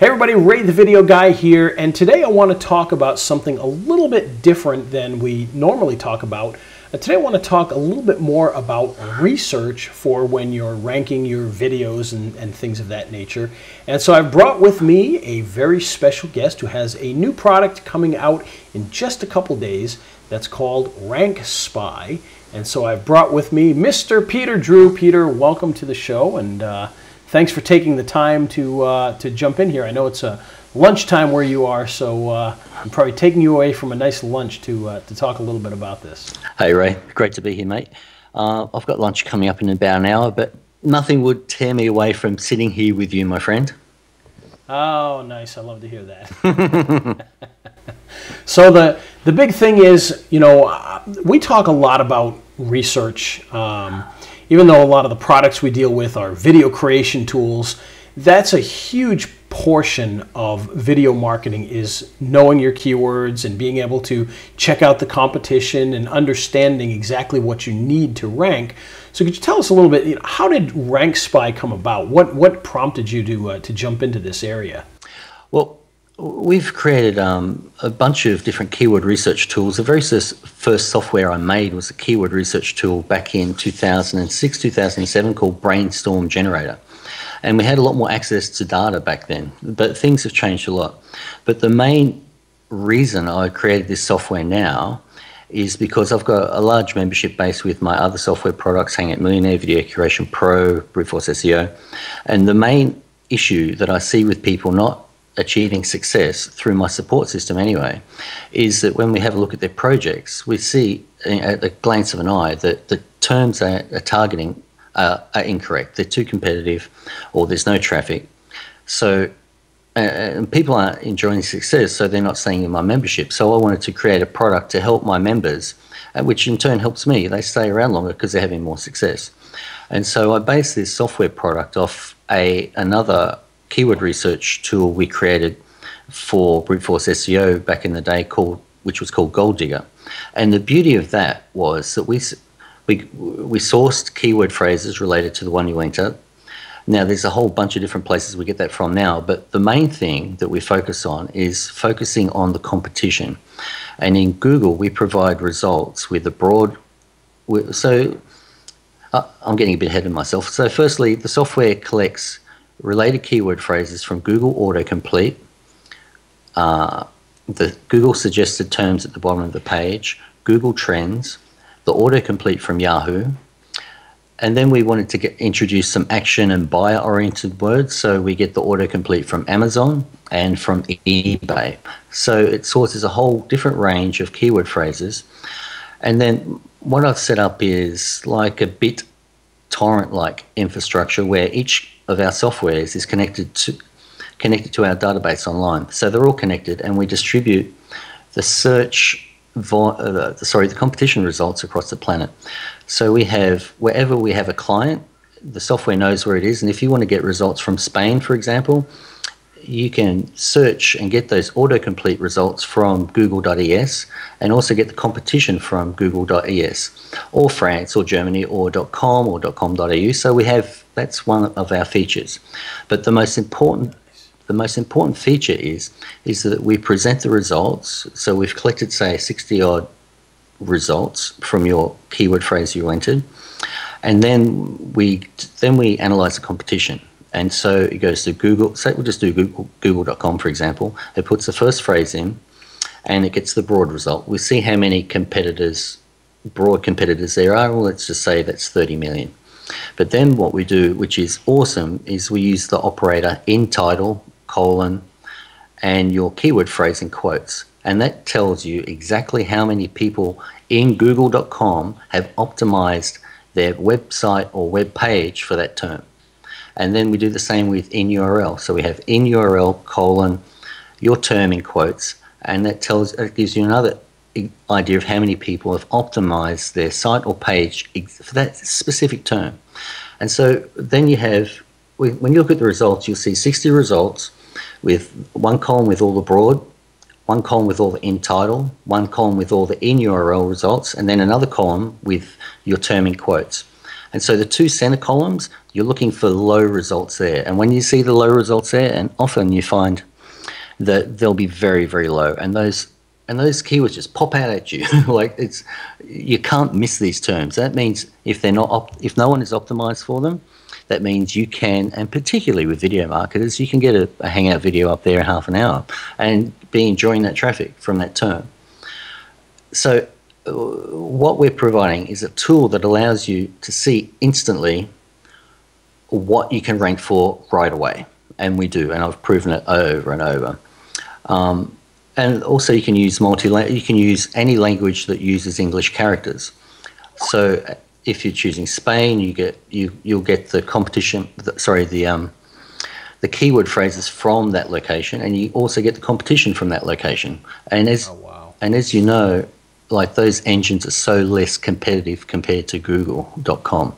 Hey everybody, Ray the Video Guy here, and today I want to talk about something a little bit different than we normally talk about. Today I want to talk a little bit more about research for when you're ranking your videos and things of that nature. And so I've brought with me a very special guest who has a new product coming out in just a couple days that's called RankSpy. And so I've brought with me Mr. Peter Drew. Peter, welcome to the show, and thanks for taking the time to jump in here. I know it's lunchtime where you are, so I'm probably taking you away from a nice lunch to talk a little bit about this. Hey Ray, great to be here, mate. I've got lunch coming up in about an hour, but nothing would tear me away from sitting here with you, my friend. Oh, nice. I love to hear that. So the big thing is, you know, we talk a lot about research. Even though a lot of the products we deal with are video creation tools, that's a huge portion of video marketing, is knowing your keywords and being able to check out the competition and understanding exactly what you need to rank. So could you tell us a little bit, you know, how did RankSpy come about? What prompted you to jump into this area? Well, we've created a bunch of different keyword research tools. The very first software I made was a keyword research tool back in 2006, 2007 called Brainstorm Generator. And we had a lot more access to data back then, but things have changed a lot. But the main reason I created this software now is because I've got a large membership base with my other software products, Hangout Millionaire, Video Curation Pro, Brute Force SEO. And the main issue that I see with people not achieving success through my support system anyway, is that when we have a look at their projects, we see at a glance of an eye that the terms are targeting are incorrect. They're too competitive, or there's no traffic. So and people aren't enjoying success, so they're not staying in my membership. So I wanted to create a product to help my members, which in turn helps me. They stay around longer because they're having more success. And so I based this software product off another keyword research tool we created for Brute Force SEO back in the day, which was called Gold Digger. And the beauty of that was that we sourced keyword phrases related to the one you enter. Now there's a whole bunch of different places we get that from now, but the main thing that we focus on is focusing on the competition. And in Google we provide results with a broad, so I'm getting a bit ahead of myself. So firstly, the software collects related keyword phrases from Google Autocomplete, the Google suggested terms at the bottom of the page, Google Trends, the autocomplete from Yahoo, and then we wanted to introduce some action and buyer-oriented words, so we get the autocomplete from Amazon and from eBay. So it sources a whole different range of keyword phrases. And then what I've set up is like a BitTorrent-like infrastructure where each of our softwares is connected to our database online. So they're all connected, and we distribute the the competition results across the planet. So we have, wherever we have a client, the software knows where it is. And if you want to get results from Spain, for example, you can search and get those autocomplete results from google.es, and also get the competition from google.es, or France or Germany or .com or .com.au. So we have, that's one of our features. But the most important feature is that we present the results. So we've collected, say, 60 odd results from your keyword phrase you entered, and then we analyze the competition. And so it goes to Google, say we'll just do google.com, for example. It puts the first phrase in, and it gets the broad result. We see how many broad competitors there are. Well, let's just say that's 30 million. But then what we do, which is awesome, is we use the operator in title, colon, and your keyword phrase in quotes. And that tells you exactly how many people in google.com have optimized their website or web page for that term. And then we do the same with in URL. So we have in URL, colon, your term in quotes, and that gives you another idea of how many people have optimized their site or page for that specific term. And so then you have, when you look at the results, you'll see 60 results with one column with all the broad, one column with all the in title, one column with all the in URL results, and then another column with your term in quotes. And so the two center columns, you're looking for low results there. And when you see the low results there, and often you find that they'll be very, very low. And those keywords just pop out at you. Like you can't miss these terms. That means if no one is optimized for them, that means you can, and particularly with video marketers, you can get a Hangout video up there in half an hour and be enjoying that traffic from that term. So what we're providing is a tool that allows you to see instantly what you can rank for right away. And we do, and I've proven it over and over. And also you can use you can use any language that uses English characters. So if you're choosing Spain, you'll get the competition, the keyword phrases from that location, and you also get the competition from that location. And as you know, like those engines are so less competitive compared to Google.com.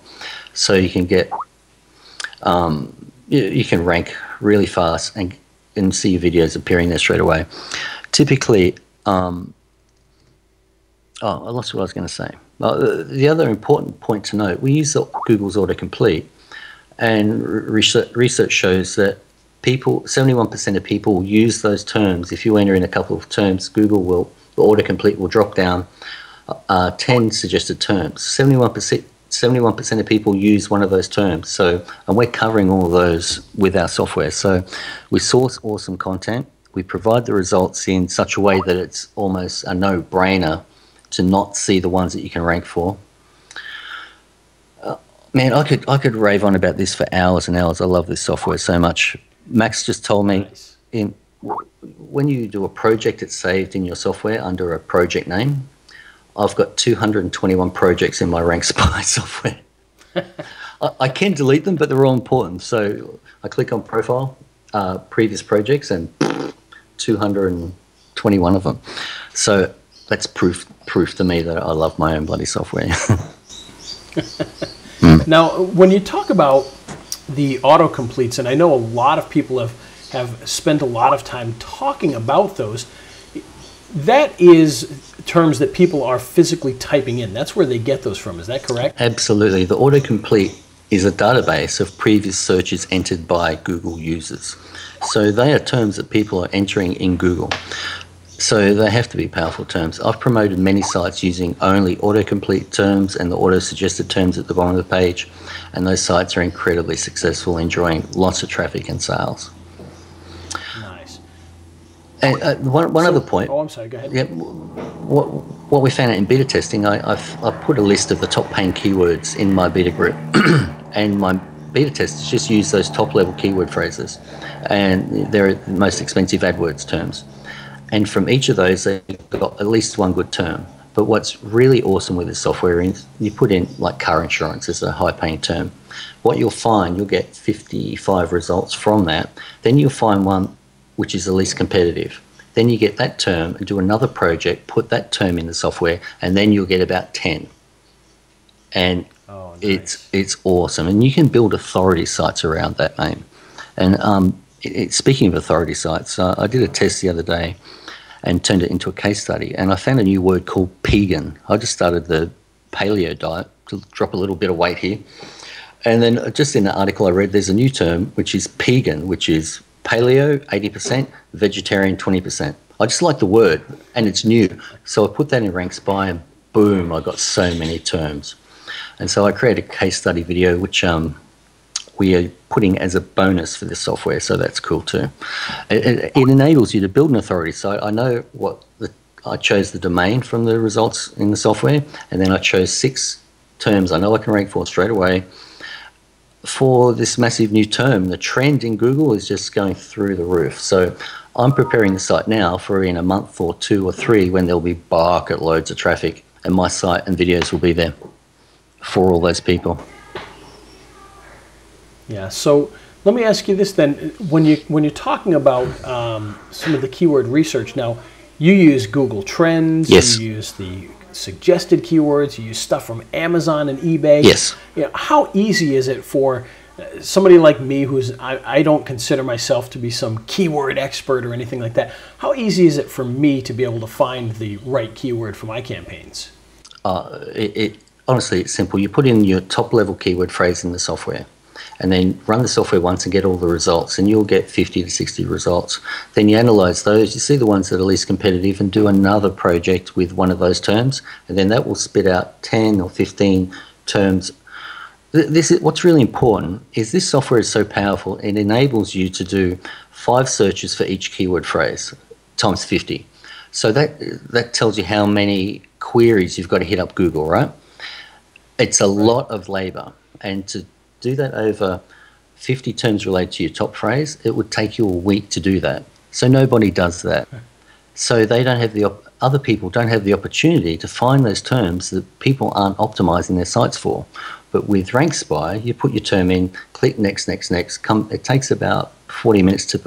So you can get you can rank really fast and see your videos appearing there straight away. Typically, I lost what I was going to say. The other important point to note, we use Google's Autocomplete, and research shows that 71% of people use those terms. If you enter in a couple of terms, the Autocomplete will drop down 10 suggested terms. 71% of people use one of those terms. So, and we're covering all of those with our software. So we source awesome content. We provide the results in such a way that it's almost a no-brainer to not see the ones that you can rank for. Man, I could rave on about this for hours and hours. I love this software so much. Max just told me, when you do a project, it's saved in your software under a project name. I've got 221 projects in my RankSpy software. I can delete them, but they're all important. So I click on profile, previous projects, and 221 of them. So that's proof to me that I love my own bloody software. Now, when you talk about the autocompletes, and I know a lot of people have spent a lot of time talking about those, that is terms that people are physically typing in. That's where they get those from. Is that correct? Absolutely. The autocomplete is a database of previous searches entered by Google users. So they are terms that people are entering in Google. So they have to be powerful terms. I've promoted many sites using only autocomplete terms and the auto-suggested terms at the bottom of the page, and those sites are incredibly successful, enjoying lots of traffic and sales. Nice. And one other point. Oh, I'm sorry, go ahead. Yeah, what we found out in beta testing, I've put a list of the top paying keywords in my beta group, and my beta testers just use those top level keyword phrases, and they're the most expensive AdWords terms. And from each of those, they've got at least one good term. But what's really awesome with this software is you put in like car insurance as a high paying term. What you'll find, you'll get 55 results from that. Then you'll find one which is the least competitive. Then you get that term and do another project, put that term in the software, and then you'll get about 10. And nice. It's awesome. And you can build authority sites around that name. And speaking of authority sites, I did a test the other day and turned it into a case study. And I found a new word called pegan. I just started the paleo diet to drop a little bit of weight here. And then just in the article I read, there's a new term, which is pegan, which is paleo 80%, vegetarian 20%. I just like the word, and it's new. So I put that in RankSpy, and boom, I got so many terms. And so I created a case study video, which we are putting as a bonus for this software, so that's cool too. It enables you to build an authority site. I know I chose the domain from the results in the software, and then I chose 6 terms I know I can rank for straight away. For this massive new term, the trend in Google is just going through the roof. So I'm preparing the site now for in a month or 2 or 3 when there'll be bucket loads of traffic, and my site and videos will be there for all those people. Yeah, so let me ask you this then. When you're talking about some of the keyword research now, you use Google Trends, yes. You use the suggested keywords, you use stuff from Amazon and eBay. Yes. You know, how easy is it for somebody like me I don't consider myself to be some keyword expert or anything like that. How easy is it for me to be able to find the right keyword for my campaigns? honestly, it's simple. You put in your top level keyword phrase in the software and then run the software once and get all the results, and you'll get 50 to 60 results. Then you analyze those, you see the ones that are least competitive and do another project with one of those terms, and then that will spit out 10 or 15 terms. This is what's really important is this software is so powerful, it enables you to do 5 searches for each keyword phrase times 50. So that tells you how many queries you've got to hit up Google, right? It's a lot of labor, and to do that over 50 terms related to your top phrase, it would take you a week to do that. So nobody does that. So they don't have other people don't have the opportunity to find those terms that people aren't optimizing their sites for. But with RankSpy, you put your term in, click next, next, next. It takes about 40 minutes to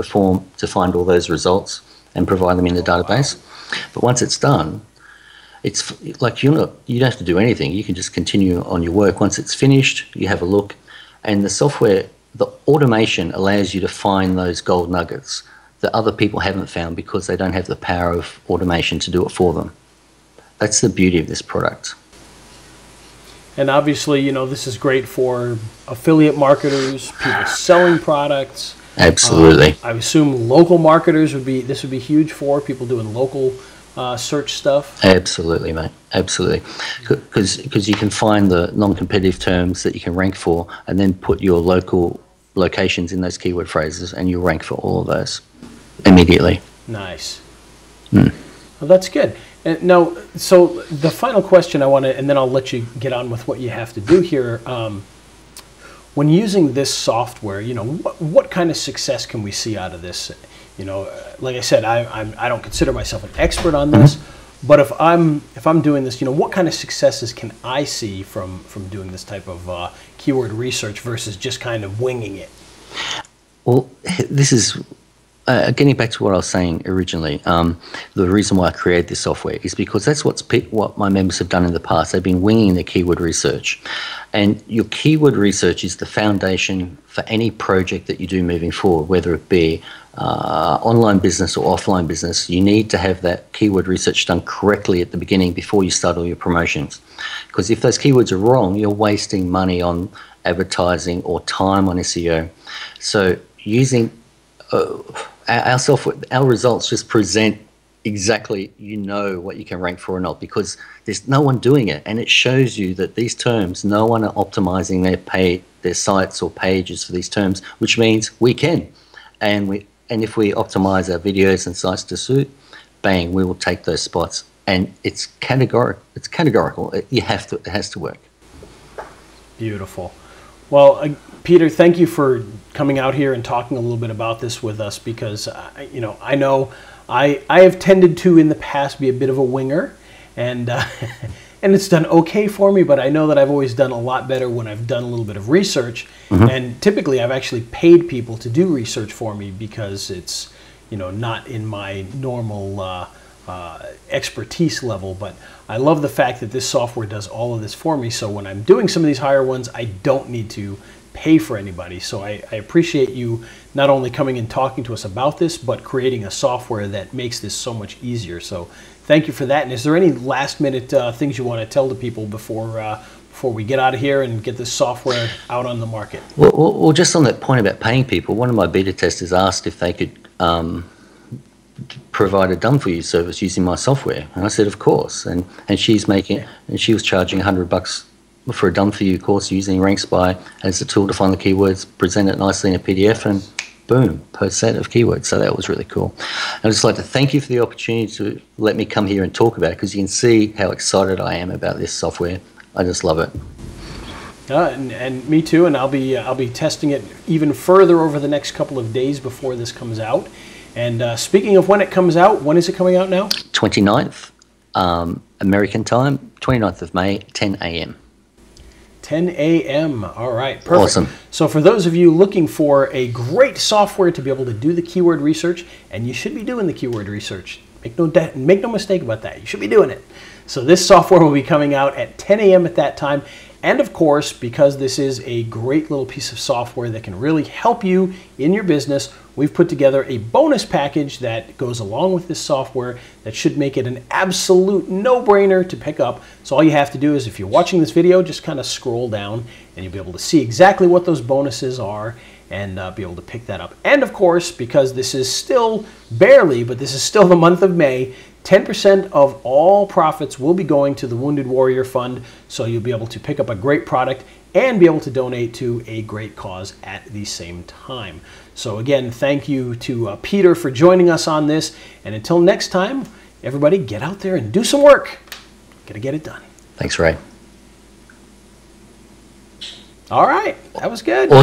find all those results and provide them in the database. But once it's done, it's like you don't have to do anything. You can just continue on your work. Once it's finished, you have a look, and the software, the automation allows you to find those gold nuggets that other people haven't found because they don't have the power of automation to do it for them. That's the beauty of this product. And obviously, you know, this is great for affiliate marketers, people selling products. Absolutely. I assume local marketers would be huge for people doing local search stuff. Absolutely, mate. Absolutely. Because you can find the non-competitive terms that you can rank for and then put your local locations in those keyword phrases and you'll rank for all of those immediately. Nice. Well, that's good. And now, so the final question I want to, and then I'll let you get on with what you have to do here. When using this software, you know, what kind of success can we see out of this? You know, like I said, I don't consider myself an expert on this, but if I'm doing this, you know, what kind of successes can I see from doing this type of keyword research versus just kind of winging it? Well, this is getting back to what I was saying originally. The reason why I created this software is because that's what my members have done in the past. They've been winging their keyword research, and your keyword research is the foundation for any project that you do moving forward, whether it be online business or offline business. You need to have that keyword research done correctly at the beginning before you start all your promotions. Because if those keywords are wrong, you're wasting money on advertising or time on SEO. So using our software, our results just present exactly, you know, what you can rank for or not, because there's no one doing it, and it shows you that these terms, no one are optimizing their sites or pages for these terms, which means we can, and if we optimize our videos and sites to suit, bang, we will take those spots, and it's categorical. It has to work. Beautiful. Well, Peter, thank you for coming out here and talking a little bit about this with us, because you know I have tended to in the past be a bit of a winger, and and it's done okay for me, but I know that I've always done a lot better when I've done a little bit of research. And typically I've actually paid people to do research for me because it's, you know, not in my normal expertise level. But I love the fact that this software does all of this for me, so when I'm doing some of these higher ones, I don't need to pay for anybody. So I appreciate you not only coming and talking to us about this, but creating a software that makes this so much easier. So thank you for that. And is there any last minute things you want to tell to people before we get out of here and get this software out on the market? Well, just on that point about paying people, one of my beta testers asked if they could provide a done-for-you service using my software, and I said of course. And she's making, and she was charging $100 for a done-for-you course using RankSpy as a tool to find the keywords, present it nicely in a PDF, and boom, per set of keywords. So that was really cool. I'd just like to thank you for the opportunity to let me come here and talk about it, because you can see how excited I am about this software. I just love it. And me too. And I'll be testing it even further over the next couple of days before this comes out. And speaking of when it comes out, when is it coming out now? 29th American time, 29th of May, 10 a.m. 10 a.m. All right, perfect. Awesome. So for those of you looking for a great software to be able to do the keyword research, and you should be doing the keyword research, make no mistake about that. You should be doing it. So this software will be coming out at 10 a.m. at that time. And of course, because this is a great little piece of software that can really help you in your business we've put together a bonus package that goes along with this software that should make it an absolute no-brainer to pick up. So all you have to do is, if you're watching this video, just kind of scroll down and you'll be able to see exactly what those bonuses are and be able to pick that up. And of course, because this is still barely, but this is still the month of May, 10% of all profits will be going to the Wounded Warrior Fund, so you'll be able to pick up a great product and be able to donate to a great cause at the same time. So again, thank you to Peter for joining us on this, and until next time, everybody get out there and do some work. Gotta get it done. Thanks, Ray. All right, that was good. Awesome.